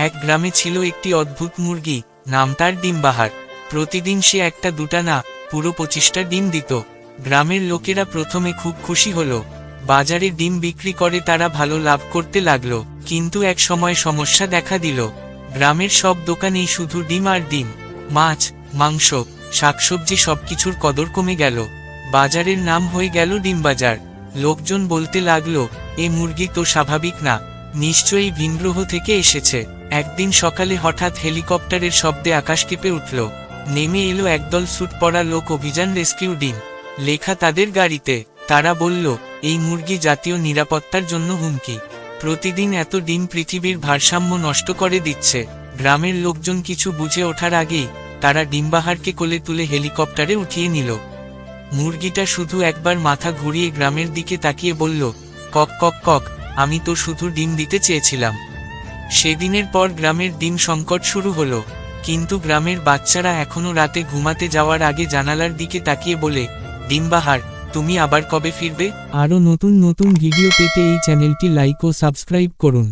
এক গ্রামে ছিল একটি অদ্ভুত মুরগি, নাম তার ডিমবাহার। প্রতিদিন সে একটা দুটা না, পুরো 25টা ডিম দিত। গ্রামের লোকেরা প্রথমে খুব খুশি হলো। বাজারে ডিম বিক্রি করে তারা ভালো লাভ করতে লাগলো। কিন্তু এক সময় সমস্যা দেখা দিল। গ্রামের সব দোকানেই শুধু ডিম আর ডিম। মাছ, মাংস, শাকসবজি সবকিছুর কদর কমে গেল। বাজারের নাম হয়ে গেল ডিমবাজার। লোকজন বলতে লাগলো, এ মুরগি তো স্বাভাবিক না, নিশ্চয়ই ভিনগ্রহ থেকে এসেছে। একদিন সকালে হঠাৎ হেলিকপ্টারের শব্দে আকাশ কেঁপে উঠল। নেমে এলো একদল স্যুট পরা লোক, অভিযান রেস্কিউ ডিম লেখা তাদের গাড়িতে। তারা বলল, এই মুরগি জাতীয় নিরাপত্তার জন্য হুমকি। প্রতিদিন এত ডিম পৃথিবীর ভারসাম্য নষ্ট করে দিচ্ছে। গ্রামের লোকজন কিছু বুঝে ওঠার আগেই তারা ডিমবাহারকে কোলে তুলে হেলিকপ্টারে উঠিয়ে নিল। মুরগিটা শুধু একবার মাথা ঘুরিয়ে গ্রামের দিকে তাকিয়ে বলল, কক কক কক, আমি তো শুধু ডিম দিতে চেয়েছিলাম। সেদিনের পর গ্রামের ডিম সংকট শুরু হলো। কিন্তু গ্রামের বাচ্চারা এখনো রাতে ঘুমাতে যাওয়ার আগে জানালার দিকে তাকিয়ে বলে, ডিমবাহার, তুমি আবার কবে ফিরবে? আরও নতুন নতুন ভিডিও পেতে এই চ্যানেলটি লাইক ও সাবস্ক্রাইব করুন।